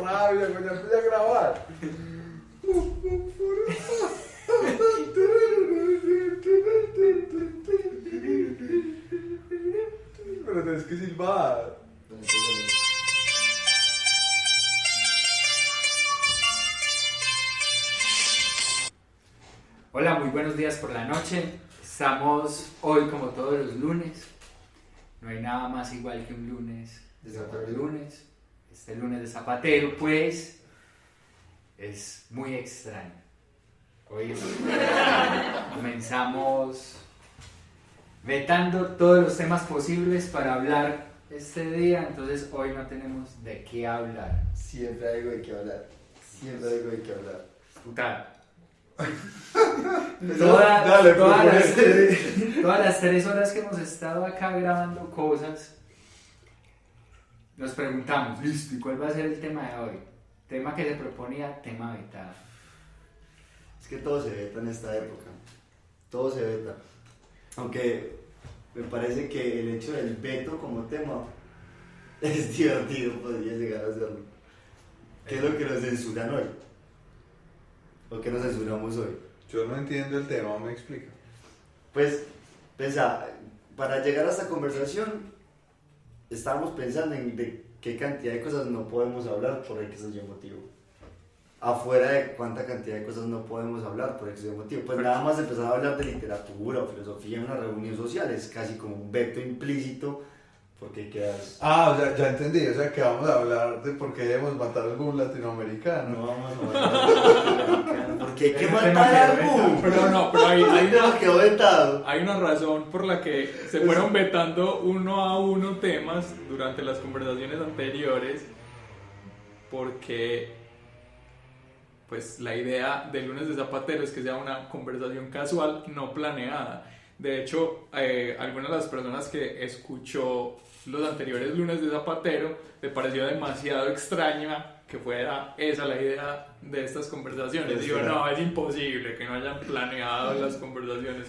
rabia, cuando ya empecé a grabar. Pero tenés que silbar. Hola, muy buenos días por la noche. Estamos hoy como todos los lunes. No hay nada más igual que un lunes de otro lunes. Este lunes de Zapatero, pues, es muy extraño. Hoy comenzamos vetando todos los temas posibles para hablar este día. Entonces hoy no tenemos de qué hablar. Siempre hay algo de qué hablar. Siempre hay algo de qué hablar. Total. Dale, todas las 3 horas que hemos estado acá grabando cosas, nos preguntamos, listo, ¿y cuál va a ser el tema de hoy? Tema que se proponía, tema vetado. Es que todo se veta en esta época. Todo se veta. Aunque me parece que el hecho del veto como tema es divertido, podría llegar a serlo. ¿Qué es lo que nos censuran hoy? ¿O qué nos censuramos hoy? Yo no entiendo el tema, ¿me explica? Pues, pensa, para llegar a esta conversación, estábamos pensando en de qué cantidad de cosas no podemos hablar por X o Y motivo. Afuera de cuánta cantidad de cosas no podemos hablar por X o Y motivo. Pues nada más empezar a hablar de literatura o filosofía en una reunión social es casi como un veto implícito porque quedas... O sea, ya entendí, o sea que vamos a hablar de por qué debemos matar a algún latinoamericano. No vamos a matar porque hay que matar a algún. Pero hay No, quedó vetado. hay una razón por la que se fueron vetando uno a uno temas durante las conversaciones anteriores, porque pues la idea del lunes de Zapatero es que sea una conversación casual, no planeada. De hecho, algunas de las personas que escuchó los anteriores lunes de Zapatero le pareció demasiado extraña que fuera esa la idea de estas conversaciones. Digo, no, es imposible que no hayan planeado las conversaciones,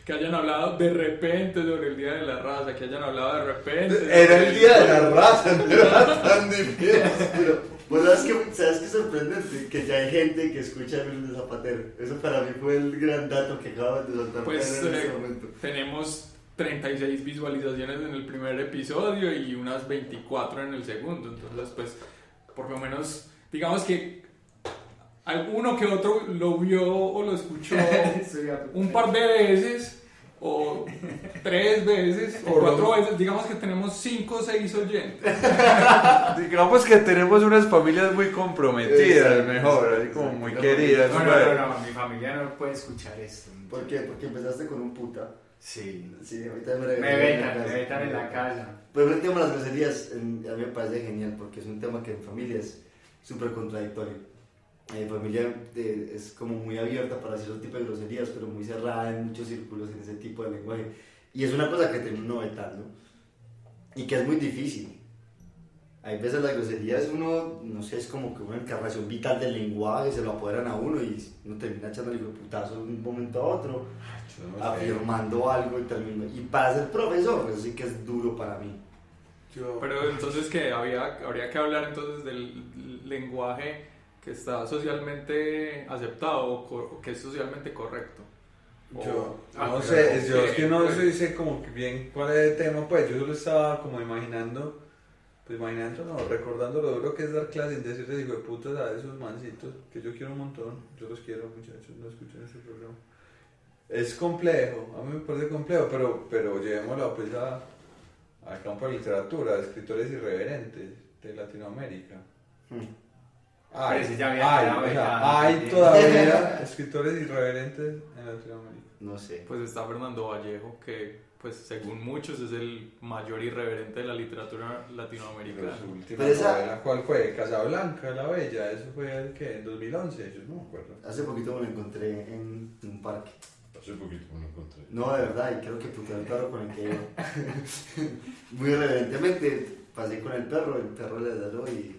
que hayan hablado de repente sobre el Día de la Raza, que hayan hablado de repente... Era el Día de la Raza, no era tan difícil. Pero, pues, ¿sabes qué sorprendente? Que ya hay gente que escucha el lunes de Zapatero. Eso para mí fue el gran dato que acabas de soltar Pues en este momento. tenemos 36 visualizaciones en el primer episodio y unas 24 en el segundo, entonces pues por lo menos digamos que alguno que otro lo vio o lo escuchó un par de veces o 3 veces o 4 veces, digamos que tenemos 5 o 6 oyentes. Digamos que tenemos unas familias muy comprometidas, mejor, así como muy queridas. No, mi familia no puede escuchar esto. ¿Por qué? Porque empezaste con un puta. Sí. Sí, ahorita me vetan en la casa. Pero el tema de las groserías a mí me parece genial porque es un tema que en familia es súper contradictorio. Mi familia es como muy abierta para hacer ese tipo de groserías, pero muy cerrada en muchos círculos en ese tipo de lenguaje. Y es una cosa que termino vetando y que es muy difícil. Hay veces las groserías uno, no sé, es como que una encarnación vital del lenguaje, se lo apoderan a uno y uno termina echándole putazo de un momento a otro, afirmando algo y termina. Y para ser profesor, eso sí que es duro para mí. Pero entonces que habría que hablar entonces del lenguaje que está socialmente aceptado o que es socialmente correcto. Yo no sé, yo es que no sé como que bien cuál es el tema, pues yo solo estaba como imaginando, recordando lo duro que es dar clase y decirles hijo de putas a esos mancitos, que yo quiero un montón, yo los quiero muchachos, no escuchen ese programa. Es complejo, a mí me parece complejo, pero llevémoslo pues al campo de literatura, de escritores irreverentes de Latinoamérica. Hay todavía escritores irreverentes en Latinoamérica. No sé. Pues está Fernando Vallejo, que pues según muchos es el mayor irreverente de la literatura latinoamericana. Su última novela, ¿cuál fue? Casablanca, la Bella, eso fue en 2011, yo no me acuerdo. Hace poquito me lo encontré en un parque. Hace poquito me lo encontré. No, de verdad, y creo que puteé al perro con el que muy irreverentemente pasé con el perro le dio y...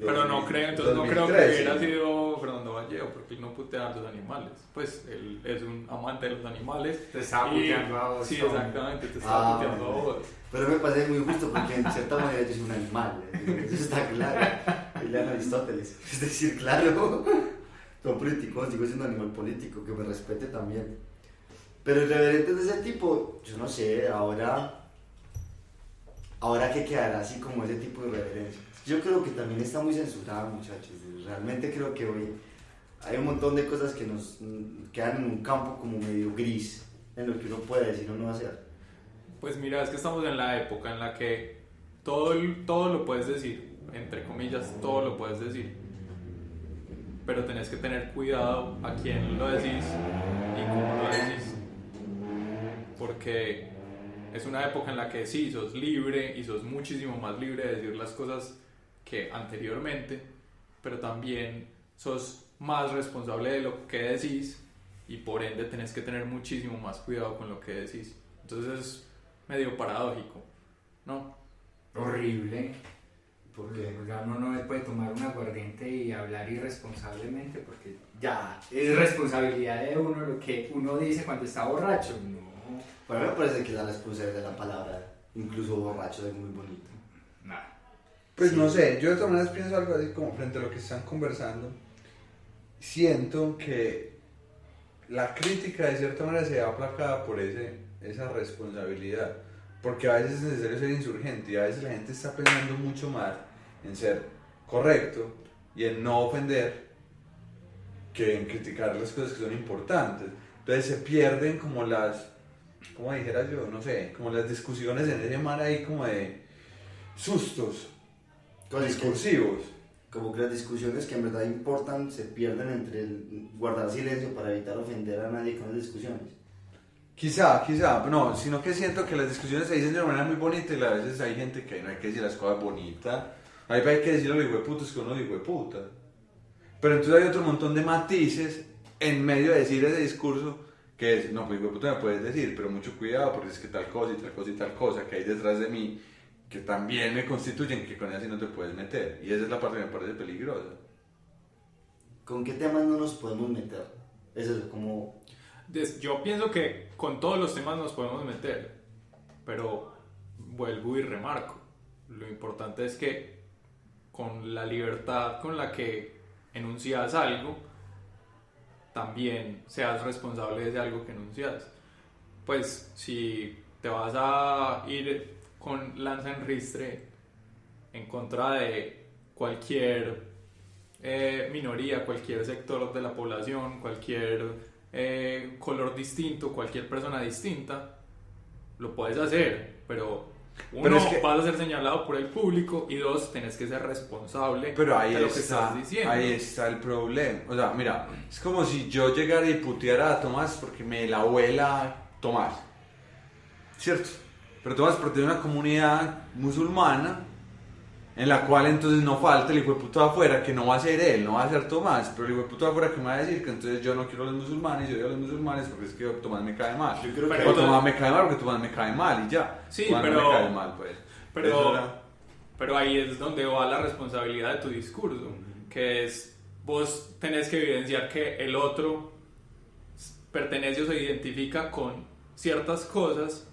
Pero no creo, entonces 2013, no creo que hubiera sido Fernando Vallejo, porque él no putea a los animales. Pues él es un amante de los animales. Te estaba puteando a vos. Sí, exactamente, te estaba puteando a vos. Pero me parece muy justo porque en cierta manera yo soy un animal, eso está claro. Y lean Aristóteles. Es decir, claro, son políticos, sigo siendo animal político, que me respete también. Pero irreverentes de ese tipo, yo no sé, ahora ¿qué quedará así como ese tipo de irreverencia? Yo creo que también está muy censurado, muchachos. Realmente creo que hoy hay un montón de cosas que nos quedan en un campo como medio gris, en lo que uno puede decir o no hacer. Pues mira, es que estamos en la época en la que todo lo puedes decir, entre comillas, todo lo puedes decir. Pero tenés que tener cuidado a quién lo decís y cómo lo decís. Porque es una época en la que sí, sos libre y sos muchísimo más libre de decir las cosas que anteriormente, pero también sos más responsable de lo que decís y por ende tenés que tener muchísimo más cuidado con lo que decís. Entonces es medio paradójico, ¿no? Horrible. ¿Por qué? Ya uno no puede tomar un aguardiente y hablar irresponsablemente porque ya es responsabilidad de uno lo que uno dice cuando está borracho. No. Para mí me parece que la responsabilidad de la palabra, incluso borracho, es muy bonito. Nah. Pues Sí. no sé, yo de todas maneras pienso algo así como frente a lo que están conversando. Siento que la crítica de cierta manera se ve aplacada por esa responsabilidad. Porque a veces es necesario ser insurgente y a veces la gente está pensando mucho más en ser correcto y en no ofender que en criticar las cosas que son importantes. Entonces se pierden como como dijera yo, no sé, como las discusiones en ese mar ahí como de sustos Cosas que- discursivos. Como que las discusiones que en verdad importan se pierden entre el guardar silencio para evitar ofender a nadie con las discusiones. Quizá, no, sino que siento que las discusiones se dicen de una manera muy bonita y a veces hay gente que no hay que decir las cosas bonitas, hay que decir a los hijueputos que uno es hijueputa. Pero entonces hay otro montón de matices en medio de decir ese discurso que es, no, pues hijueputa me puedes decir, pero mucho cuidado porque es que tal cosa y tal cosa y tal cosa que hay detrás de mí que también me constituyen que con ella sí no te puedes meter. Y esa es la parte que me parece peligrosa. ¿Con qué temas no nos podemos meter? Eso es como... Yo pienso que con todos los temas nos podemos meter, pero vuelvo y remarco, lo importante es que con la libertad con la que enuncias algo, también seas responsable de ese algo que enuncias. Pues si te vas a ir con lanza en ristre en contra de cualquier minoría, cualquier sector de la población, cualquier color distinto, cualquier persona distinta, lo puedes hacer, pero uno, Pero es que- vas a ser señalado por el público y dos, tenés que ser responsable Pero ahí de lo que estás diciendo. ahí está el problema. O sea, mira, es como si yo llegara y puteara a Tomás porque me la abuela Tomás. ¿Cierto? Pero Tomás pertenece a una comunidad musulmana en la cual entonces no falta el hijo de puta de afuera que no va a ser él, no va a ser Tomás, pero el hijo de puta de afuera que me va a decir que entonces yo no quiero a los musulmanes, yo odio a los musulmanes porque es que Tomás me cae mal. Yo creo Pero que... O Tomás me cae mal porque Tomás me cae mal y ya. Sí, Tomás pero- no me cae mal, pues. Eso Pero, era- pero ahí es donde va la responsabilidad de tu discurso, que es vos tenés que evidenciar que el otro pertenece o se identifica con ciertas cosas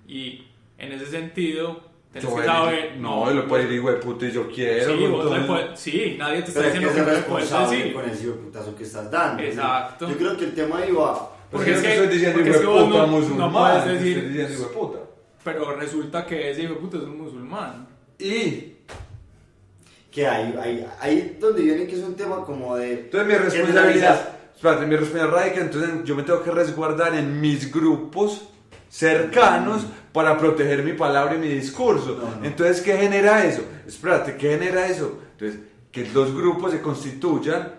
y en ese sentido tenés Yo que él- saber... no, él lo puede decir, hijo de puta, y yo quiero. Sí, vos le entonces- puedes- sí, nadie te está Pero hay que diciendo ser que no puedes responsable decir. con ese putazo que estás dando. Exacto. Yo creo que el tema ahí va... Porque es es que que- estoy diciendo porque hijo es de que vos puta no musulmán. puedes decir- Estoy diciendo hijo de puta. Pero resulta que ese hijo de puta es un musulmán. Y Que ahí donde viene que es un tema como de... entonces mi responsabilidad, espérate, mi responsabilidad radica, entonces yo me tengo que resguardar en mis grupos cercanos para proteger mi palabra y mi discurso. No. Entonces, ¿qué genera eso? Espérate, ¿qué genera eso? Entonces, que los grupos se constituyan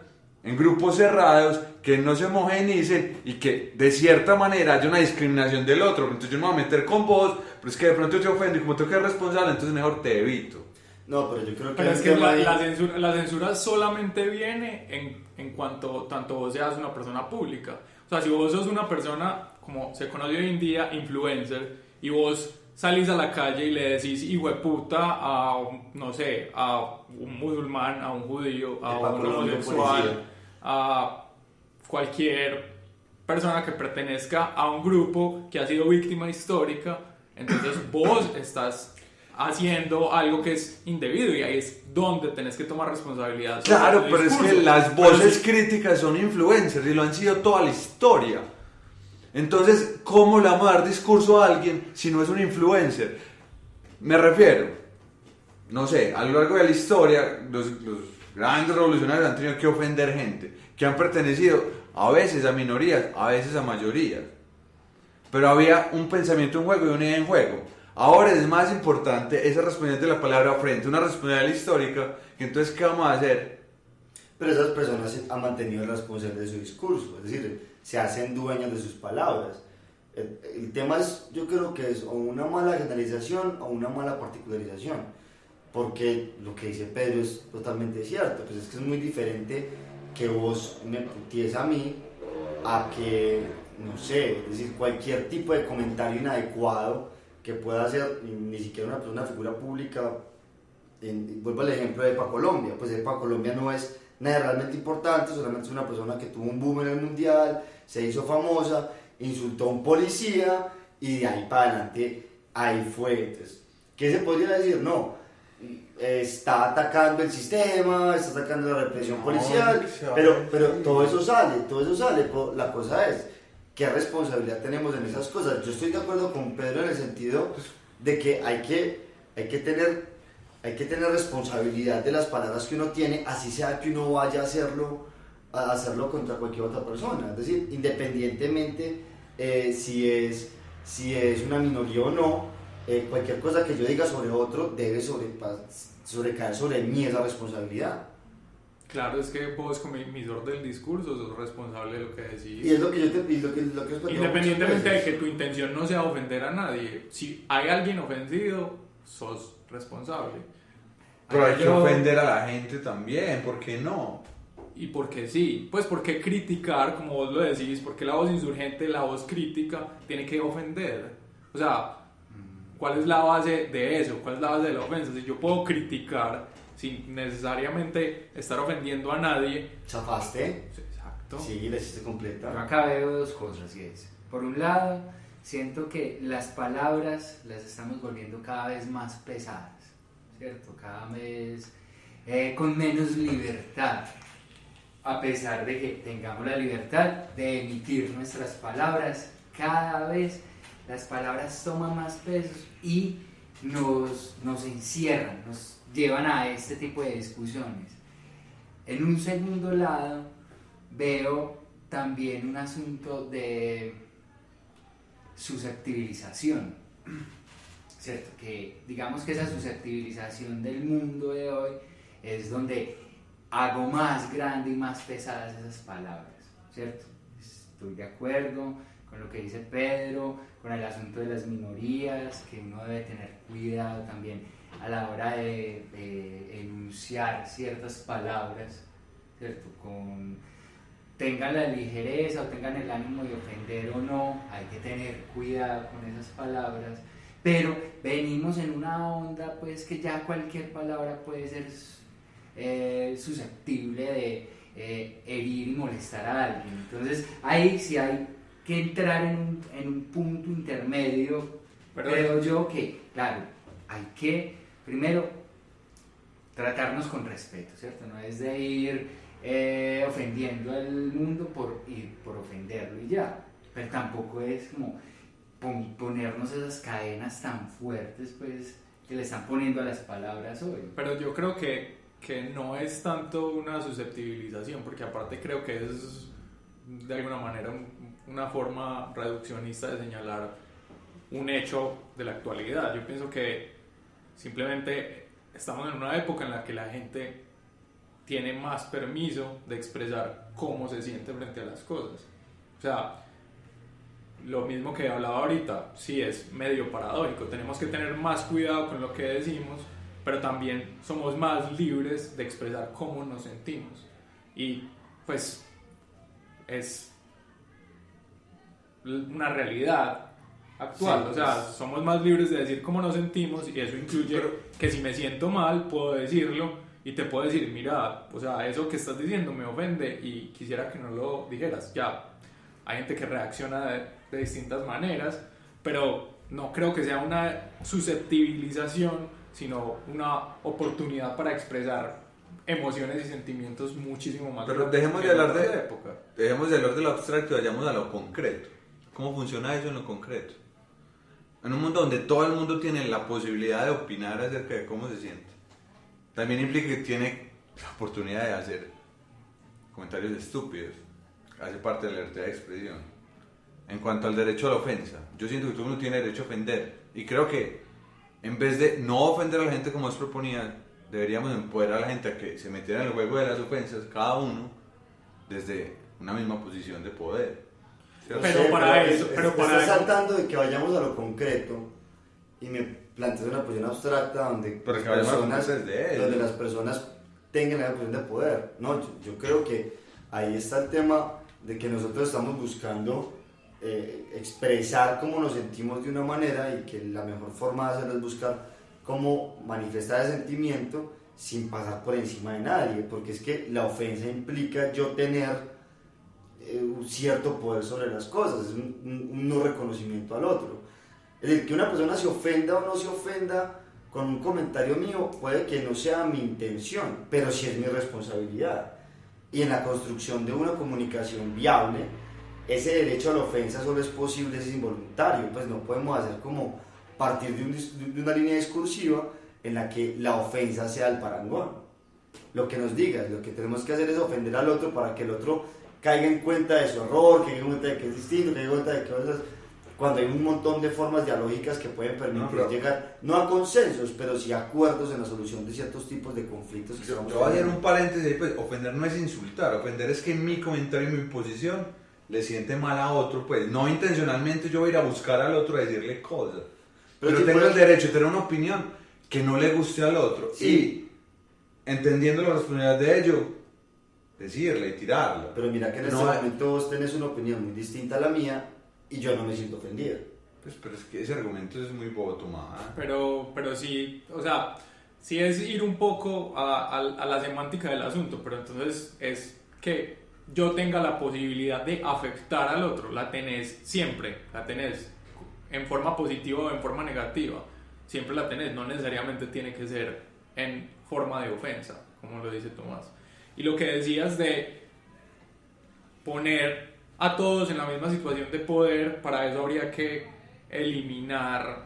en grupos cerrados, que no se homogeneicen y que de cierta manera haya una discriminación del otro. Entonces yo no me voy a meter con vos, pero es que de pronto te ofendo y como tengo que ser responsable, entonces mejor te evito. No, pero yo creo que... Pero hay es un que tema ahí- la censura solamente viene en cuanto tanto vos seas una persona pública. O sea, si vos sos una persona, como se conoce hoy en día, influencer, y vos salís a la calle y le decís hijueputa a, no sé, a un musulmán, a un judío, a Epa, un Colombia, homosexual, policía. a cualquier persona que pertenezca a un grupo que ha sido víctima histórica, entonces vos estás haciendo algo que es indebido, y ahí es donde tenés que tomar responsabilidad. Claro, pero es que las voces críticas son influencers y lo han sido toda la historia. Entonces, ¿cómo le vamos a dar discurso a alguien si no es un influencer? Me refiero, no sé, a lo largo de la historia, los grandes revolucionarios han tenido que ofender gente, que han pertenecido a veces a minorías, a veces a mayorías. Pero había un pensamiento en juego y una idea en juego. Ahora es más importante esa responsabilidad de la palabra frente a una responsabilidad histórica, que entonces, ¿qué vamos a hacer? Pero esas personas han mantenido la responsabilidad de su discurso, es decir, se hacen dueñas de sus palabras. El tema es, yo creo que es o una mala generalización o una mala particularización, porque lo que dice Pedro es totalmente cierto, pues es que es muy diferente que vos me puties a mí a que, no sé, es decir, cualquier tipo de comentario inadecuado que pueda hacer ni siquiera una persona, una figura pública. Vuelvo al ejemplo de Epa Colombia, pues Epa Colombia no es nada realmente importante, solamente es una persona que tuvo un boom en el mundial, se hizo famosa, insultó a un policía y de ahí para adelante, ahí fue. Entonces, ¿qué se podría decir? No, está atacando el sistema, está atacando la represión policial, pero todo eso sale, pero la cosa es, ¿qué responsabilidad tenemos en esas cosas? Yo estoy de acuerdo con Pedro en el sentido de que hay que tener responsabilidad de las palabras que uno tiene, así sea que uno vaya a hacerlo contra cualquier otra persona. Es decir, independientemente si es una minoría o no, cualquier cosa que yo diga sobre otro debe sobrecaer sobre mí esa responsabilidad. Claro, es que vos como emisor del discurso sos responsable de lo que decís. Y es lo que Independientemente de que tu intención no sea ofender a nadie, si hay alguien ofendido, sos responsable. Pero hay que ofender a la gente también, ¿por qué no? Y porque sí, pues porque criticar, como vos lo decís, porque la voz insurgente, la voz crítica, tiene que ofender. O sea, ¿cuál es la base de eso? ¿Cuál es la base de la ofensa? Si yo puedo criticar sin necesariamente estar ofendiendo a nadie. ¿Zafaste? Exacto. Sí, la hiciste completa. Yo acá veo dos cosas, y es, por un lado, siento que las palabras las estamos volviendo cada vez más pesadas, ¿cierto? Cada vez con menos libertad, a pesar de que tengamos la libertad de emitir nuestras palabras, cada vez las palabras toman más peso y nos encierran, nos llevan a este tipo de discusiones. En un segundo lado, veo también un asunto de susceptibilización, ¿cierto? Que digamos que esa susceptibilización del mundo de hoy es donde hago más grande y más pesadas esas palabras, ¿cierto? Estoy de acuerdo con lo que dice Pedro, con el asunto de las minorías, que uno debe tener cuidado también a la hora de enunciar ciertas palabras, ¿cierto? Tengan la ligereza o tengan el ánimo de ofender o no, hay que tener cuidado con esas palabras, pero venimos en una onda pues que ya cualquier palabra puede ser susceptible de herir y molestar a alguien. Entonces ahí sí hay que entrar en un punto intermedio, pero creo yo que, claro, hay que primero tratarnos con respeto, ¿cierto? No es de ir ofendiendo al mundo por ofenderlo y ya, pero tampoco es como ponernos esas cadenas tan fuertes pues que le están poniendo a las palabras hoy. Pero yo creo que no es tanto una susceptibilización, porque aparte creo que es de alguna manera una forma reduccionista de señalar un hecho de la actualidad. Yo pienso que simplemente estamos en una época en la que la gente tiene más permiso de expresar cómo se siente frente a las cosas. O sea, lo mismo que hablaba ahorita, sí es medio paradójico, tenemos que tener más cuidado con lo que decimos, pero también somos más libres de expresar cómo nos sentimos. Y pues es una realidad actual, sí, o sea, somos más libres de decir cómo nos sentimos, y eso incluye que si me siento mal puedo decirlo y te puedo decir, mira, o sea, eso que estás diciendo me ofende y quisiera que no lo dijeras. Ya, hay gente que reacciona de distintas maneras, pero no creo que sea una susceptibilización, sino una oportunidad para expresar emociones y sentimientos muchísimo más Pero grandes dejemos que de en hablar otras de épocas. Dejemos de hablar de lo abstracto y vayamos a lo concreto. ¿Cómo funciona eso en lo concreto? En un mundo donde todo el mundo tiene la posibilidad de opinar acerca de cómo se siente, también implica que tiene la oportunidad de hacer comentarios estúpidos. Hace parte de la libertad de expresión. En cuanto al derecho a la ofensa, yo siento que todo el mundo tiene derecho a ofender. Y creo que en vez de no ofender a la gente como os proponía, deberíamos empoderar a la gente a que se metiera en el juego de las ofensas, cada uno desde una misma posición de poder. ¿Cierto? Pero para eso, pero para estás eso- saltando de que vayamos a lo concreto y me planteas una posición abstracta donde, Pero que vayamos a lo concreto desde él. donde las personas tengan la posición de poder. No, yo creo que ahí está el tema de que nosotros estamos buscando expresar cómo nos sentimos de una manera y que la mejor forma de hacerlo es buscar cómo manifestar ese sentimiento sin pasar por encima de nadie, porque es que la ofensa implica yo tener un cierto poder sobre las cosas, es un no reconocimiento al otro. Es decir, que una persona se ofenda o no se ofenda con un comentario mío puede que no sea mi intención, pero sí es mi responsabilidad. Y en la construcción de una comunicación viable, ese derecho a la ofensa solo es posible, es involuntario, pues no podemos hacer como partir de una línea discursiva en la que la ofensa sea el parangón. Lo que nos digas, lo que tenemos que hacer es ofender al otro para que el otro caiga en cuenta de su error, caiga en cuenta de que es distinto, caiga en cuenta de que cuando hay un montón de formas dialógicas que pueden permitir llegar, no a consensos, pero sí a acuerdos en la solución de ciertos tipos de conflictos que Yo estamos voy a hacer teniendo. un paréntesis ahí, pues ofender no es insultar, ofender es que mi comentario y mi posición le siente mal a otro, pues no intencionalmente yo voy a ir a buscar al otro a decirle cosas, pero que tengo puede- el derecho de tener una opinión que no le guste al otro Sí. y entendiendo la responsabilidad de ello, decirle y tirarla. Pero mira que en este momento vos tenés una opinión muy distinta a la mía y yo no me siento ofendido. Pues, pero es que ese argumento es muy bobo tomado. pero sí, o sea, sí es ir un poco a la semántica del asunto, pero entonces es que yo tenga la posibilidad de afectar al otro, la tenés siempre, la tenés en forma positiva o en forma negativa, siempre la tenés, no necesariamente tiene que ser en forma de ofensa, como lo dice Tomás. Y lo que decías de poner a todos en la misma situación de poder, para eso habría que eliminar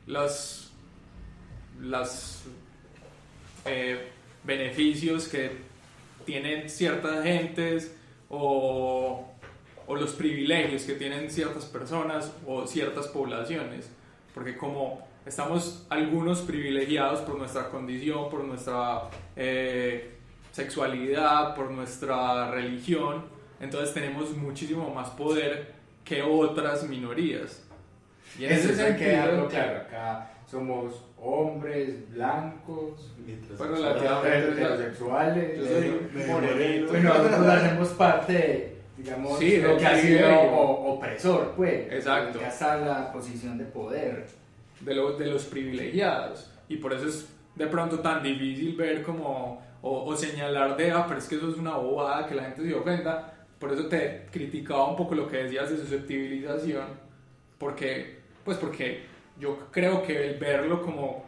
los beneficios que tienen ciertas gentes o los privilegios que tienen ciertas personas o ciertas poblaciones, porque como estamos algunos privilegiados por nuestra condición, por nuestra sexualidad, por nuestra religión, entonces tenemos muchísimo más poder que otras minorías. Y en eso hay que dejarlo claro, acá somos hombres blancos, Pues relativamente heterosexuales, Yo soy medio morenito. pues nosotros hacemos parte de, digamos, Sí, lo del que ha sido privilegio. opresor, pues. Exacto. Acá está la posición de poder. de los privilegiados, y por eso es de pronto tan difícil ver como o señalar de pero es que eso es una bobada, que la gente se ofenda. Por eso te criticaba un poco lo que decías de susceptibilización, porque yo creo que el verlo como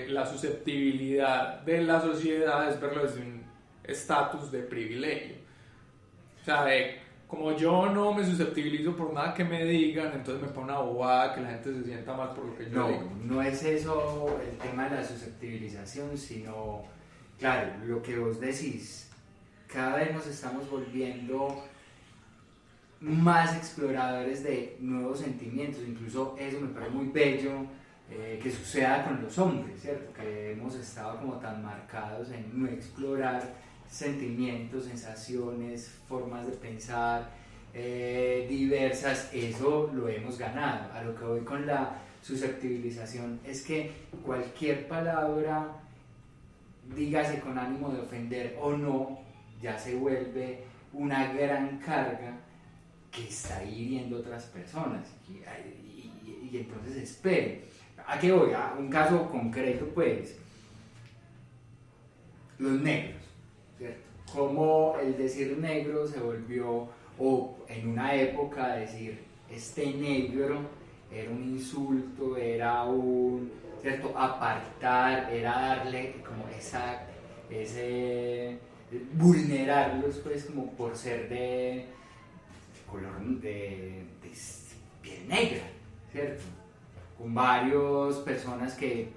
la susceptibilidad de la sociedad es verlo desde un estatus de privilegio, o sea, como yo no me susceptibilizo por nada que me digan, entonces me pone una bobada que la gente se sienta mal por lo que yo No, digo. no es eso el tema de la susceptibilización, sino, claro, lo que vos decís, cada vez nos estamos volviendo más exploradores de nuevos sentimientos, incluso eso me parece muy bello que suceda con los hombres, ¿cierto? Que hemos estado como tan marcados en no explorar sentimientos, sensaciones, formas de pensar diversas, eso lo hemos ganado. A lo que voy con la susceptibilización es que cualquier palabra, dígase con ánimo de ofender o no, ya se vuelve una gran carga que está hiriendo a otras personas. Y entonces espere. ¿A qué voy? A un caso concreto, pues, los negros, ¿cierto? Como el decir negro se volvió, o en una época decir este negro era un insulto, era un, ¿cierto? Apartar, era darle como ese vulnerarlos pues como por ser de color de piel negra, ¿cierto? Con varias personas que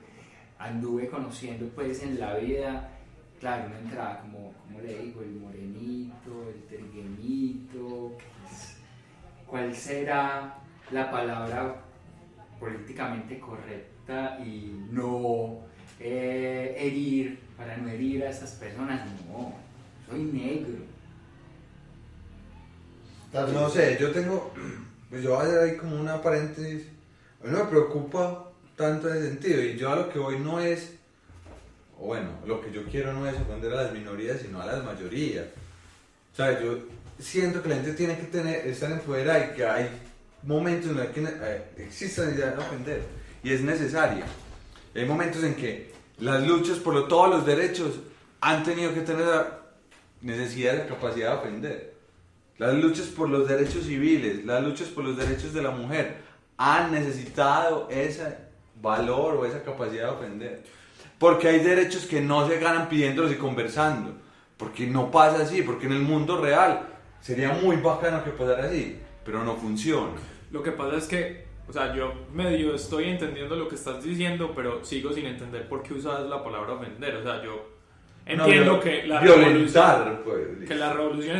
anduve conociendo pues en la vida, claro, una entrada como le digo, el morenito, el trigueñito, ¿cuál será la palabra políticamente correcta y no herir, para no herir a esas personas? No, soy negro. No sé, yo tengo, pues yo voy a hacer ahí como una paréntesis. A mí no me preocupa tanto en ese sentido, y yo a lo que voy no es, o bueno, lo que yo quiero no es ofender a las minorías, sino a las mayorías. O sea, yo siento que la gente tiene que estar empoderada y que hay momentos en los que existe la necesidad de ofender, y es necesaria. Hay momentos en que las luchas por todos los derechos han tenido que tener la necesidad y la capacidad de ofender. Las luchas por los derechos civiles, las luchas por los derechos de la mujer han necesitado ese valor o esa capacidad de ofender. Porque hay derechos que no se ganan pidiéndolos y conversando. Porque no pasa así, porque en el mundo real sería muy bacano que pasara así, pero no funciona. Lo que pasa es que, o sea, yo medio estoy entendiendo lo que estás diciendo, pero sigo sin entender por qué usas la palabra ofender. O sea, yo entiendo que las revoluciones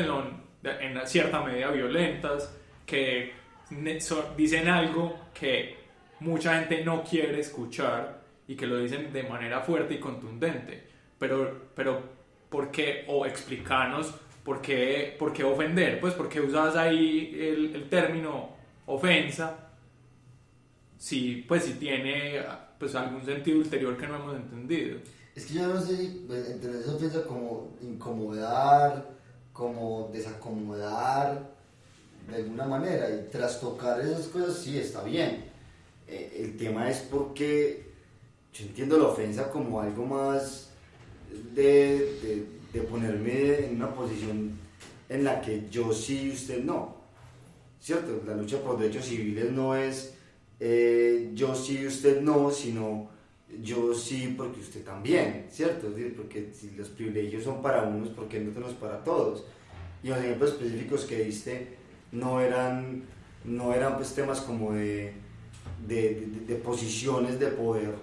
son en cierta medida violentas, que dicen algo que mucha gente no quiere escuchar y que lo dicen de manera fuerte y contundente. Pero ¿por qué? O explícanos por qué ofender. Pues porque usas ahí el término ofensa, si tiene pues algún sentido ulterior que no hemos entendido. Es que yo no sé si entender esa ofensa como incomodar, como desacomodar de alguna manera, y trastocar esas cosas sí está bien. El tema es porque yo entiendo la ofensa como algo más de ponerme en una posición en la que yo sí y usted no, ¿cierto? La lucha por derechos civiles no es yo sí y usted no, sino yo sí porque usted también, ¿cierto? Es decir, porque si los privilegios son para unos, ¿por qué no son para todos? Y los ejemplos específicos que diste no eran pues temas como de posiciones de poder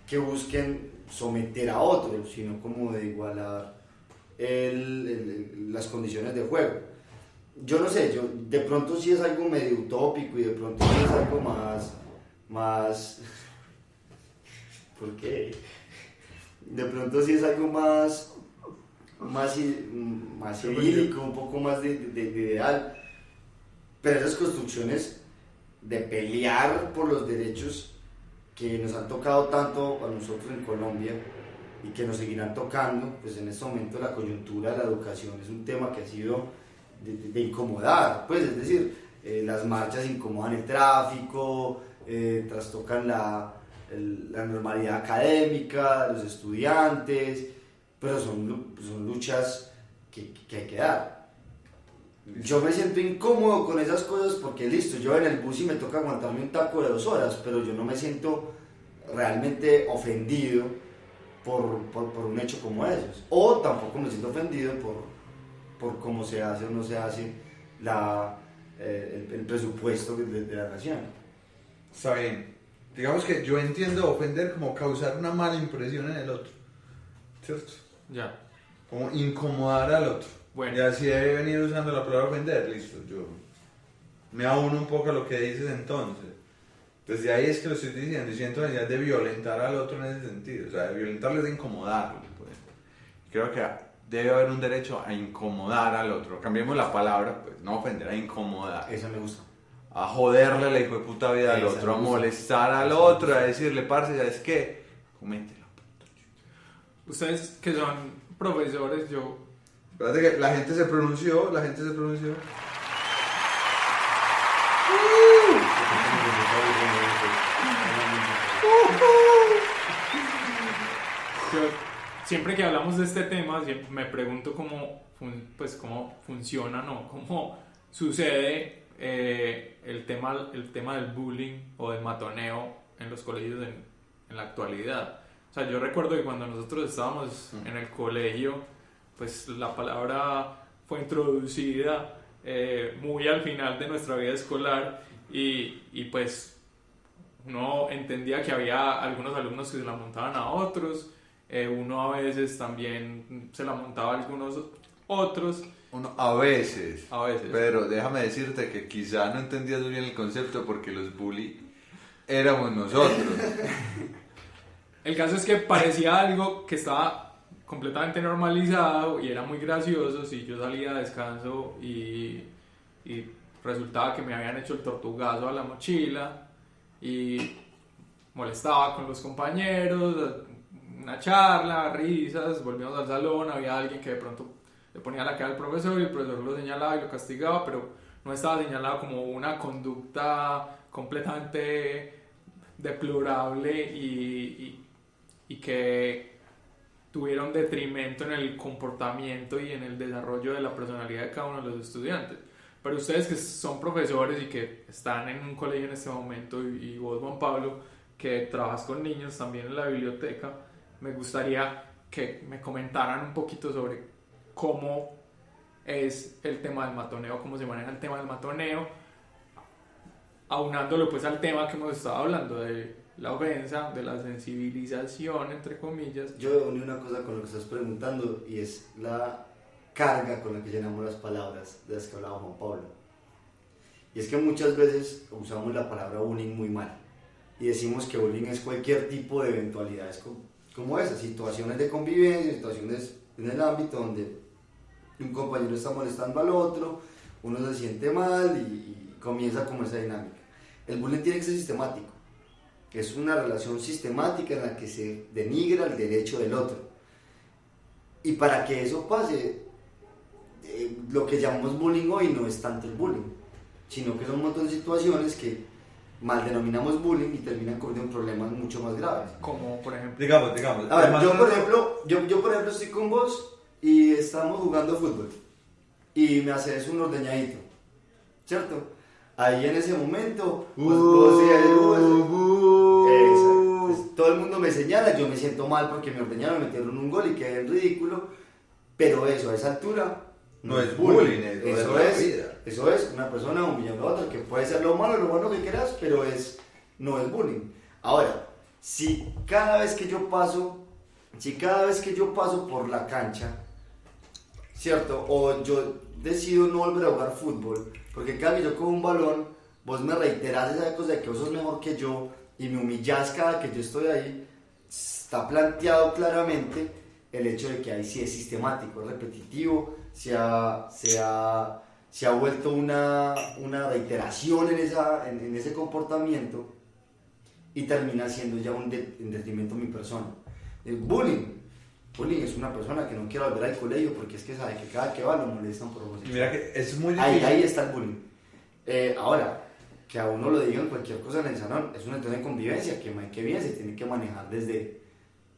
que busquen someter a otros, sino como de igualar las condiciones de juego. Yo no sé, de pronto sí es algo medio utópico y de pronto sí es algo más ¿por qué? De pronto sí es algo más idílico, un poco más de ideal, pero esas construcciones de pelear por los derechos que nos han tocado tanto a nosotros en Colombia y que nos seguirán tocando, pues en este momento la coyuntura de la educación es un tema que ha sido de incomodar, pues es decir, las marchas incomodan el tráfico, trastocan la normalidad académica de los estudiantes, pero son luchas que hay que dar. Yo me siento incómodo con esas cosas porque listo, yo en el bus y me toca aguantarme un taco de 2 horas, pero yo no me siento realmente ofendido por un hecho como esos, o tampoco me siento ofendido por cómo se hace o no se hace el presupuesto de la nación. Está bien. Digamos que yo entiendo ofender como causar una mala impresión en el otro, ¿cierto? Ya. Como incomodar al otro. Bueno. Y así he venido usando la palabra ofender, listo, yo me auno un poco a lo que dices entonces. Desde ahí es que lo estoy diciendo, y siento la necesidad de violentar al otro en ese sentido, o sea, de violentarlo es de incomodarlo. Pues. Creo que debe haber un derecho a incomodar al otro. Cambiemos la palabra, pues, no ofender, a incomodar. Eso me gusta. A joderle la hijo de puta vida al otro, a molestar al otro, a decirle, parce, ¿sabes qué? Coméntelo. Ustedes que son profesores, yo... Espérate que la gente se pronunció. Yo, siempre que hablamos de este tema, me pregunto cómo funciona, ¿no? Cómo sucede el tema del bullying o del matoneo en los colegios en la actualidad. O sea, yo recuerdo que cuando nosotros estábamos en el colegio, pues la palabra fue introducida muy al final de nuestra vida escolar y pues uno entendía que había algunos alumnos que se la montaban a otros, uno a veces también se la montaba a algunos otros. Uno, a veces, A veces. pero déjame decirte que quizá no entendías muy bien el concepto porque los bully éramos nosotros. El caso es que parecía algo que estaba completamente normalizado y era muy gracioso si yo salía a descanso y resultaba que me habían hecho el tortugazo a la mochila y molestaba con los compañeros, una charla, risas, volvíamos al salón, había alguien que de pronto le ponía la cara al profesor y el profesor lo señalaba y lo castigaba, pero no estaba señalado como una conducta completamente deplorable y que tuviera un detrimento en el comportamiento y en el desarrollo de la personalidad de cada uno de los estudiantes. Pero ustedes que son profesores y que están en un colegio en este momento, y vos, Juan Pablo, que trabajas con niños también en la biblioteca, me gustaría que me comentaran un poquito sobre cómo es el tema del matoneo, cómo se maneja el tema del matoneo, aunándolo pues al tema que hemos estado hablando de la ofensa, de la sensibilización, entre comillas. Yo uní una cosa con lo que estás preguntando y es la carga con la que llenamos las palabras de las que hablaba Juan Pablo. Y es que muchas veces usamos la palabra bullying muy mal y decimos que bullying es cualquier tipo de eventualidades como esas, situaciones de convivencia, situaciones en el ámbito donde un compañero está molestando al otro, uno se siente mal y comienza como esa dinámica. El bullying tiene que ser sistemático. Es una relación sistemática en la que se denigra el derecho del otro. Y para que eso pase, lo que llamamos bullying hoy no es tanto el bullying, sino que son un montón de situaciones que mal denominamos bullying y terminan con problemas mucho más graves. Como por ejemplo... Digamos. A ver, yo por ejemplo estoy con vos y estamos jugando fútbol y me haces un ordeñadito, ¿cierto? Ahí en ese momento, pues, todo el mundo me señala, yo me siento mal porque me ordeñaron, me metieron un gol y quedé en ridículo, pero eso a esa altura no es bullying, eso es una persona humillando a otra, que puede ser lo bueno que quieras, pero no es bullying. Ahora, si cada vez que yo paso por la cancha, ¿cierto? O yo decido no volver a jugar fútbol, porque cada vez que yo cojo un balón, vos me reiterás esa cosa de que vos sos mejor que yo y me humillás cada que yo estoy ahí, está planteado claramente el hecho de que ahí sí es sistemático, es repetitivo, se ha vuelto una reiteración en ese comportamiento y termina siendo ya un detrimento de mi persona. El bullying es una persona que no quiere volver al colegio porque es que sabe que cada que va lo molestan por homosexual. Mira que es muy difícil. Ahí está el bullying. Ahora, que a uno lo digan cualquier cosa en el salón, es un entorno de convivencia que bien se tiene que manejar desde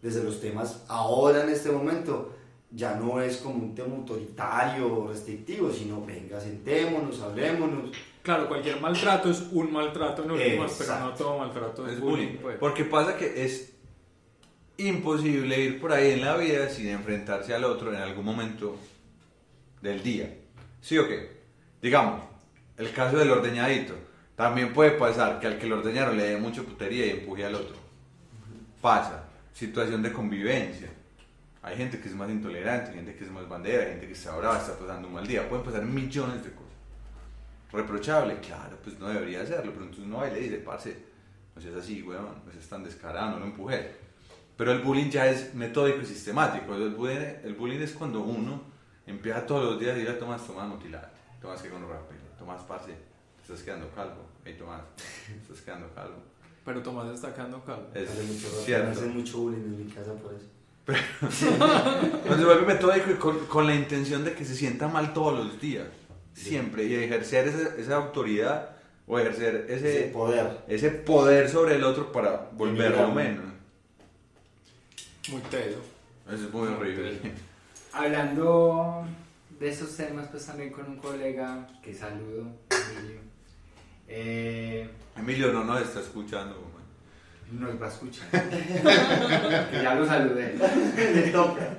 los temas. Ahora en este momento ya no es como un tema autoritario o restrictivo, sino venga, sentémonos, hablémonos. Claro, cualquier maltrato es un maltrato en últimas, pero no todo maltrato es bullying. Pues. Porque pasa que es imposible ir por ahí en la vida sin enfrentarse al otro en algún momento del día. ¿Sí o qué? Digamos, el caso del ordeñadito. También puede pasar que al que lo ordeñaron le dé mucha putería y empuje al otro. Pasa. Situación de convivencia. Hay gente que es más intolerante, gente que es más bandera, gente que está brava, está pasando un mal día. Pueden pasar millones de cosas. Reprochable, claro, pues no debería hacerlo, pero entonces uno va y le dice, parce, no seas así, weón, no seas tan descarado, no lo empujes. Pero el bullying ya es metódico y sistemático. El bullying es cuando uno empieza todos los días a decir, Tomás, motilate, Tomás, que con rápido, Tomás, parce, te estás quedando calvo, hey Tomás, te estás quedando calvo. Pero Tomás está quedando calvo. Es cierto. Hace mucho bullying en mi casa por eso. Pero se vuelve metódico y con la intención de que se sienta mal todos los días, siempre, y ejercer esa autoridad o ejercer ese poder sobre el otro para volverlo menos. Muy teso. Eso es muy horrible. Hablando de esos temas pues también con un colega que saludo, Emilio. Emilio no nos está escuchando, man. Nos va a escuchar. Que ya lo saludé. Le toca.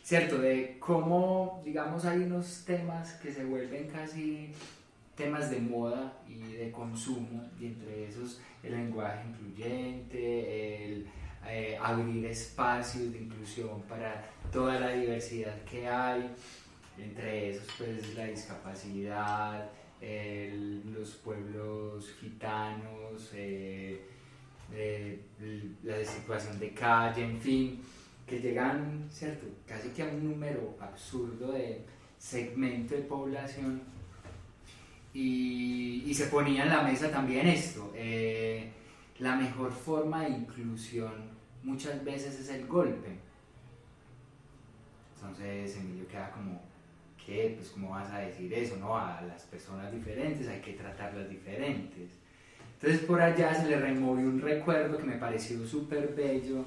Cierto, de cómo, digamos, hay unos temas que se vuelven casi temas de moda y de consumo, y entre esos el lenguaje incluyente, el abrir espacios de inclusión para toda la diversidad que hay, entre esos pues la discapacidad, los pueblos gitanos, la situación de calle, en fin, que llegan, ¿cierto?, casi que a un número absurdo de segmento de población, y se ponía en la mesa también esto, la mejor forma de inclusión muchas veces es el golpe. Entonces Emilio queda como, ¿qué? Pues ¿cómo vas a decir eso? No, a las personas diferentes hay que tratarlas diferentes. Entonces por allá se le removió un recuerdo que me pareció súper bello,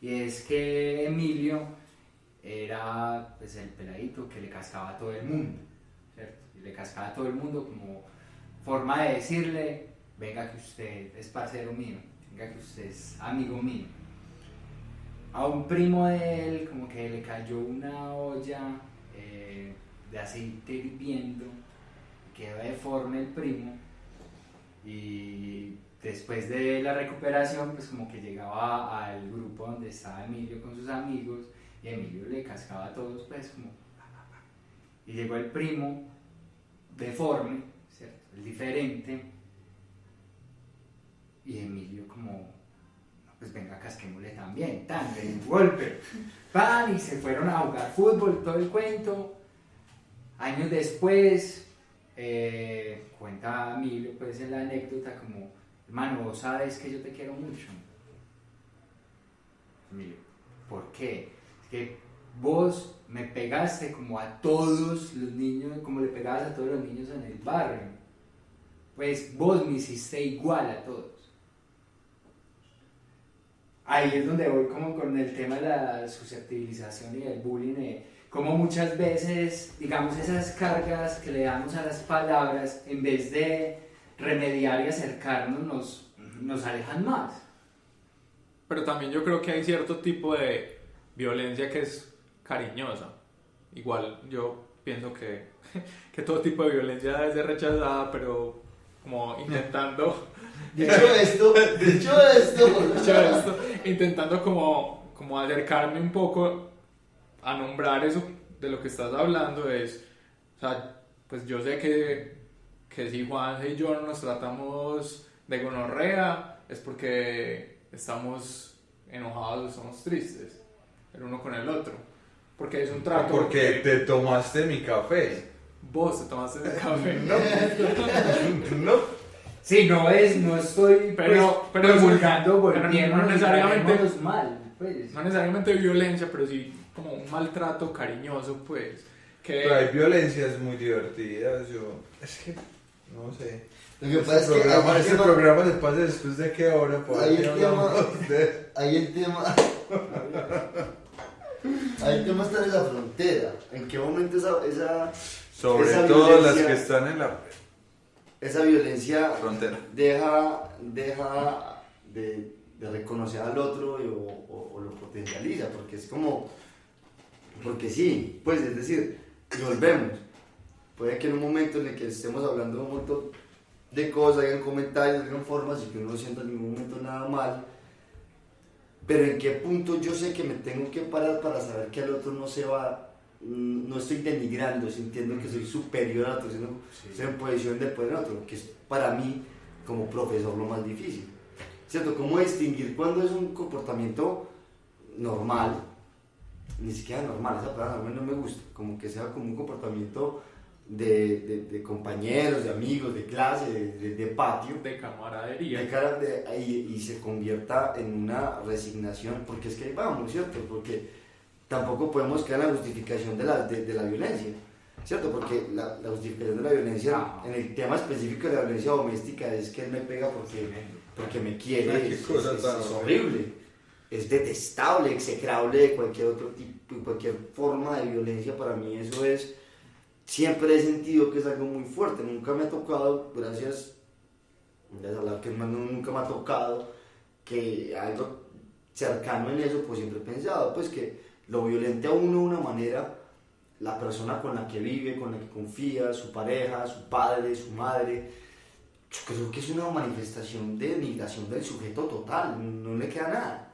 y es que Emilio era pues el peladito que le cascaba a todo el mundo, ¿cierto? Y le cascaba a todo el mundo como forma de decirle, venga que usted es parcero mío, venga que usted es amigo mío. A un primo de él como que le cayó una olla de aceite hirviendo, quedó deforme el primo, y después de la recuperación pues como que llegaba al grupo donde estaba Emilio con sus amigos, y Emilio le cascaba a todos pues como, y llegó el primo deforme, ¿cierto?, el diferente, y Emilio como, pues venga, casquémosle también, tan de un golpe, pan, y se fueron a jugar fútbol, todo el cuento. Años después, cuenta Emilio pues en la anécdota como, hermano, vos sabes que yo te quiero mucho. Emilio, ¿por qué? Es que vos me pegaste como a todos los niños, como le pegabas a todos los niños en el barrio. Pues vos me hiciste igual a todos. Ahí es donde voy como con el tema de la susceptibilización y del bullying, como muchas veces, digamos, esas cargas que le damos a las palabras, en vez de remediar y acercarnos, nos alejan más. Pero también yo creo que hay cierto tipo de violencia que es cariñosa. Igual yo pienso que todo tipo de violencia debe ser rechazada, pero como intentando... Dicho esto, intentando como acercarme un poco a nombrar eso de lo que estás hablando, es, o sea, pues yo sé que si Juan y yo no nos tratamos de gonorrea es porque estamos enojados, estamos tristes el uno con el otro, porque es un trato. Porque te tomaste mi café. Vos te tomaste mi café. No. Sí, no estoy pero promulgando, volviendo, no necesariamente mal, pues. No necesariamente violencia, pero sí como un maltrato cariñoso, pues. Pero hay violencias muy divertidas, es que, no sé. Lo que pasa es que este programa se pasa después de qué hora, por ahí el tema está en la frontera. ¿En qué momento esa sobre esa todo las violencia, que están en la esa violencia frontera deja de reconocer al otro o lo potencializa? Porque es como, porque sí, pues es decir, y volvemos, puede que en un momento en el que estemos hablando de un montón de cosas, hagan comentarios, hagan formas, y que uno no sienta en ningún momento nada mal, pero en qué punto yo sé que me tengo que parar para saber que al otro no se va, no estoy denigrando, sintiendo que soy superior al otro, sino estoy en posición de poder al otro, que es para mí como profesor lo más difícil, ¿cierto? ¿Cómo distinguir cuándo es un comportamiento normal? Ni siquiera normal, esa palabra a mí no me gusta, como que sea como un comportamiento de compañeros, de amigos, de clase, de patio, de camaradería, y se convierta en una resignación, porque es que ahí vamos, ¿cierto? Porque tampoco podemos caer en la justificación de la violencia, ¿cierto? Porque la justificación de la violencia, en el tema específico de la violencia doméstica, es que él me pega porque me quiere, es horrible. es detestable, execrable de cualquier otro tipo, cualquier forma de violencia. Para mí eso es, siempre he sentido que es algo muy fuerte. Nunca me ha tocado, gracias a hablar que hermano, nunca me ha tocado que algo cercano en eso, pues siempre he pensado pues que lo violente a uno de una manera, la persona con la que vive, con la que confía, su pareja, su padre, su madre, yo creo que es una manifestación de denigración del sujeto total, no le queda nada.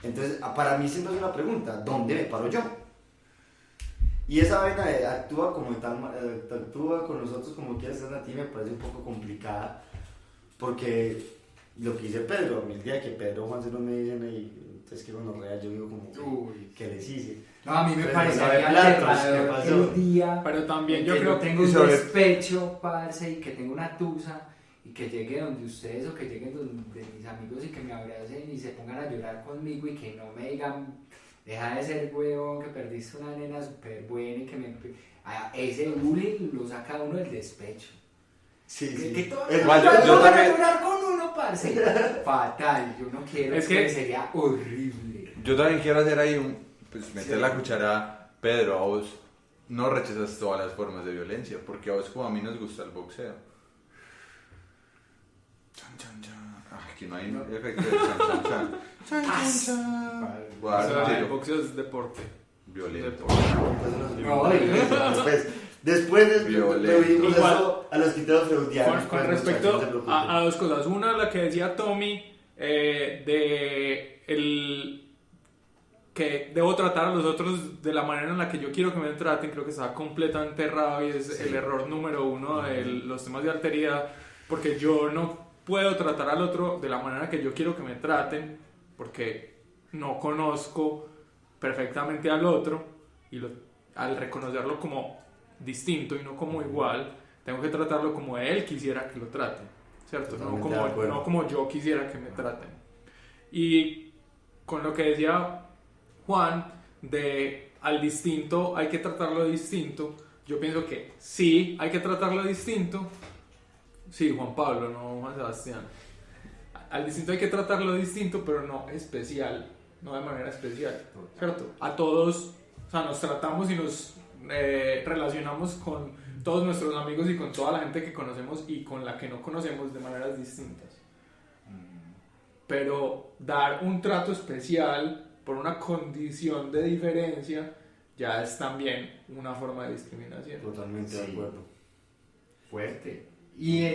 Entonces, para mí siempre es una pregunta, ¿dónde me paro yo? Y esa vaina de actúa como tal, actúa con nosotros como quieras a ti, me parece un poco complicada, porque lo que dice Pedro, a mí el día que Pedro o Juan se no me dicen ahí, entonces que gonorrea, yo digo como que les hice. No, a mí me Pero parecería aterrador el día Pero también yo que creo yo tengo un despecho, parce, y que tengo una tusa, y que llegue donde ustedes o que lleguen donde mis amigos y que me abracen y se pongan a llorar conmigo y que no me digan, deja de ser huevón, que perdiste una nena súper buena y que me... Ese bullying lo saca uno del despecho. Sí, Que, sí. que todo Igual, yo yo van a también- llorar con uno, parce. Fatal, yo no quiero, Es que- sería horrible. Yo también quiero hacer ahí pues meter Sí. la cuchara, Pedro, a vos no rechazas todas las formas de violencia, porque a vos como a mí nos gusta el boxeo. Chan, chan, chan. Aquí no hay efecto de chan, chan, chan. Chan, chan, chan. O sea, Guarda, el tiro. boxeo es deporte. Violento. No, Después de Violento. eso a los criterios freudianos. Con respecto a dos cosas. Una, la que decía Tommy, de el que debo tratar a los otros de la manera en la que yo quiero que me traten, creo que está completamente errado y es el error número uno de los temas de alteridad, porque yo no puedo tratar al otro de la manera que yo quiero que me traten, porque no conozco perfectamente al otro y al reconocerlo como distinto y no como igual, tengo que tratarlo como él quisiera que lo traten, ¿cierto? No como yo quisiera que me traten. Y con lo que decía Juan, de al distinto hay que tratarlo distinto, yo pienso que sí hay que tratarlo distinto. Sí, Juan Pablo, no Juan Sebastián. Al distinto hay que tratarlo distinto, pero no especial, no de manera especial, ¿cierto? A todos, o sea, nos tratamos y nos relacionamos con todos nuestros amigos y con toda la gente que conocemos y con la que no conocemos de maneras distintas. Pero dar un trato especial por una condición de diferencia ya es también una forma de discriminación. Totalmente de acuerdo. Fuerte. Y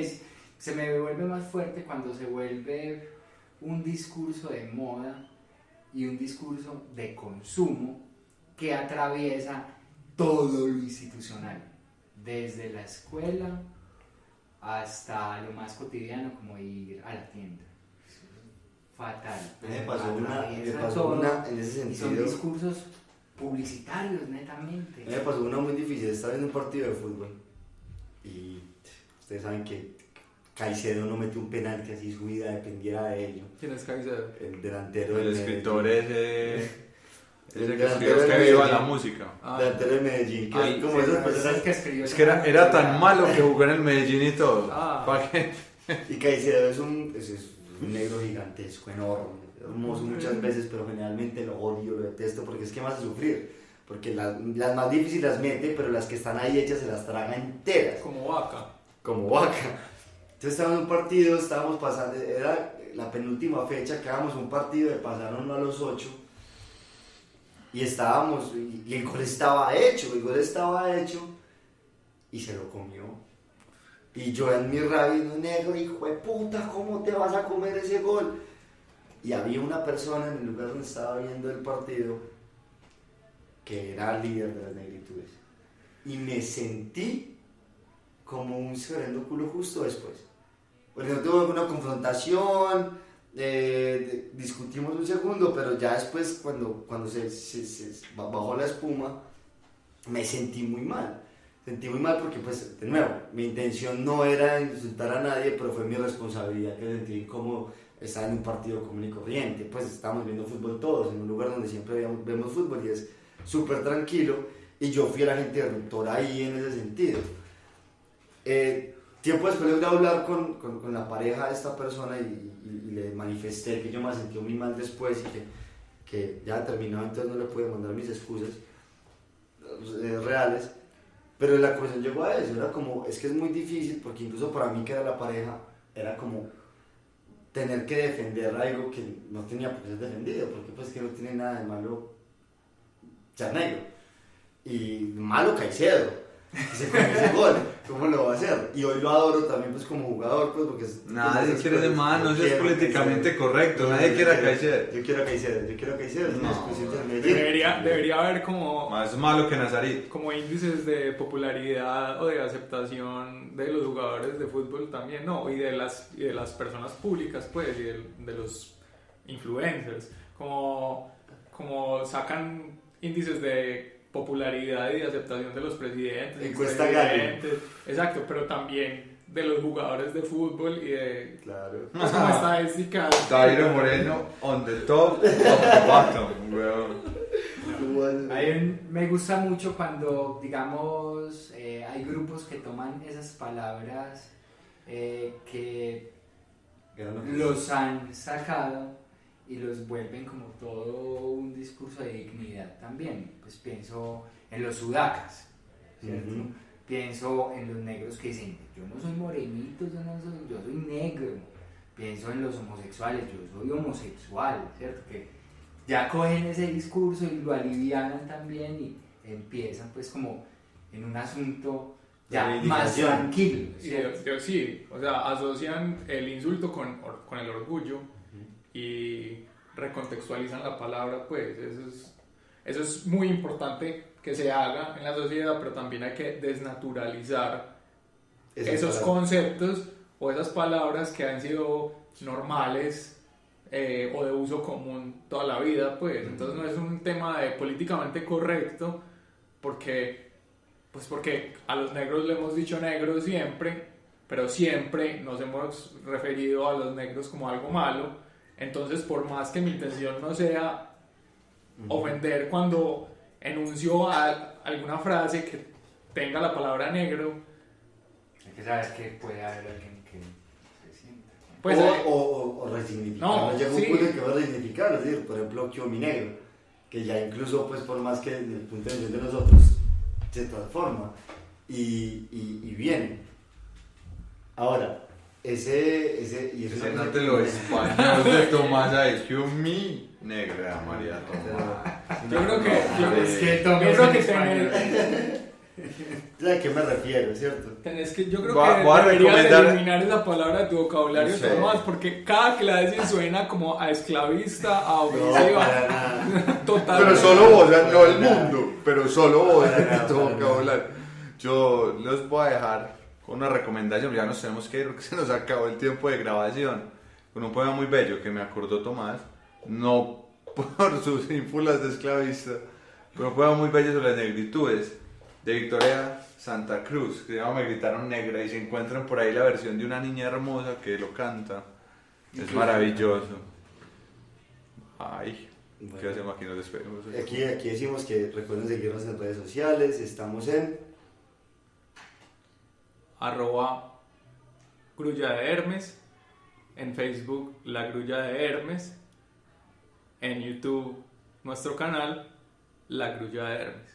se me vuelve más fuerte cuando se vuelve un discurso de moda y un discurso de consumo que atraviesa todo lo institucional, desde la escuela hasta lo más cotidiano como ir a la tienda. Fatal. Me pasó Atraviesa todo, una en ese y son sentido. discursos publicitarios netamente. Me pasó una muy difícil. Estaba viendo un partido de fútbol y ustedes saben que Caicedo no metió un penal que así su vida dependiera de ello. ¿Quién es Caicedo? El delantero El del escritor Medellín. ese que delantero escribió de que viva Medellín. la música. Delantero de Medellín, que Ay, es como esas personas. que escribió Es que era tan malo que jugó en el Medellín y todo. Ah. ¿Para qué? Y Caicedo es un negro gigantesco, enorme, hermoso muchas veces, pero generalmente lo odio, lo detesto, porque es que me hace sufrir. Porque las más difíciles las mete, pero las que están ahí hechas se las traga enteras. Como vaca. Como vaca. Entonces estábamos en un partido, estábamos pasando, era la penúltima fecha, quedábamos un partido de pasar uno a los 8 y estábamos, y el gol estaba hecho y se lo comió. Y yo en mi rabia, no, negro, hijo de puta, ¿cómo te vas a comer ese gol? Y había una persona en el lugar donde estaba viendo el partido que era líder de las negritudes. Y me sentí como un severendo culo justo después. Porque no tuve una confrontación, discutimos un segundo, pero ya después cuando se bajó la espuma, me sentí muy mal. Sentí muy mal porque, pues, de nuevo, mi intención no era insultar a nadie, pero fue mi responsabilidad que sentí incómodo estar en un partido común y corriente. Pues estábamos viendo fútbol todos, en un lugar donde siempre vemos fútbol y es súper tranquilo, y yo fui el agente disruptor ahí en ese sentido. Tiempo después logré hablar con la pareja de esta persona y le manifesté que yo me sentí muy mal después y que que ya terminado, entonces no le pude mandar mis excusas reales, pero la conversación llegó a eso, era como, es que es muy difícil, porque incluso para mí que era la pareja, era como tener que defender algo que no tenía por qué ser defendido, porque pues que no tiene nada de malo ser negro, y malo Caicedo, y se come ese gol, ¿cómo lo va a hacer? Y hoy lo adoro también pues como jugador, pues porque nadie quiere de más, no es políticamente correcto, nadie quiere a Caicedo. Yo quiero a Caicedo, es una discusión del Medellín. Debería haber como... Más malo que Nazarit. Como índices de popularidad o de aceptación de los jugadores de fútbol también, no, y de las personas públicas, pues, y de los influencers, como sacan índices de popularidad y de aceptación de los presidentes, Encuesta Gallo. exacto, pero también de los jugadores de fútbol y de Claro. pues, como estadísticas. Dairo Moreno on the top of the bottom, weón. Me gusta mucho cuando, digamos, hay grupos que toman esas palabras que los han sacado y los vuelven como todo un discurso de dignidad también. Pues pienso en los sudacas, ¿cierto? Pienso en los negros que dicen, yo no soy morenito, yo soy negro. Pienso en los homosexuales, yo soy homosexual, ¿cierto? Que ya cogen ese discurso y lo alivianan también y empiezan pues como en un asunto ya más tranquilo, ¿cierto? Sí, o sea, asocian el insulto con el orgullo y recontextualizan la palabra, pues eso es muy importante que se haga en la sociedad, pero también hay que desnaturalizar esos conceptos o esas palabras que han sido normales o de uso común toda la vida, pues. Entonces no es un tema de políticamente correcto porque a los negros le hemos dicho negros siempre, pero siempre nos hemos referido a los negros como algo malo. Entonces, por más que mi intención no sea ofender cuando enuncio alguna frase que tenga la palabra negro, hay que saber que puede haber alguien que se sienta. Pues, o resignificar. No, llega un sí. punto en que va a resignificar, es decir, por ejemplo, Kiomi Negro, que ya incluso, pues por más que desde el punto de vista de nosotros se transforma y viene. Ahora, ese No te lo español de Tomás IQ, mi negra María Tomás. yo creo que Es que yo Tomás creo en que español. ¿A qué me refiero, cierto? yo creo Voy a que deberías recomendar- eliminar esa palabra de tu vocabulario, Sí. Tomás, porque cada que la decís suena como a esclavista, a No, ofensiva, para nada. total. Pero solo vos, o sea, no el Para mundo, pero solo vos Para nada, en tu para nada. vocabulario. Yo los voy a dejar con una recomendación, ya nos tenemos que ir porque se nos acabó el tiempo de grabación, con un poema muy bello que me acordó Tomás, no por sus ínfulas de esclavista, pero un poema muy bello sobre las negritudes, de Victoria Santa Cruz, que se llama Me gritaron negra, y se encuentran por ahí la versión de una niña hermosa que lo canta, es maravilloso. Ay, Bueno. ¿qué hacemos aquí? Nos despedimos. Aquí decimos que recuerden seguirnos en redes sociales, estamos en @Grulla de Hermes, en Facebook La Grulla de Hermes, en YouTube nuestro canal La Grulla de Hermes.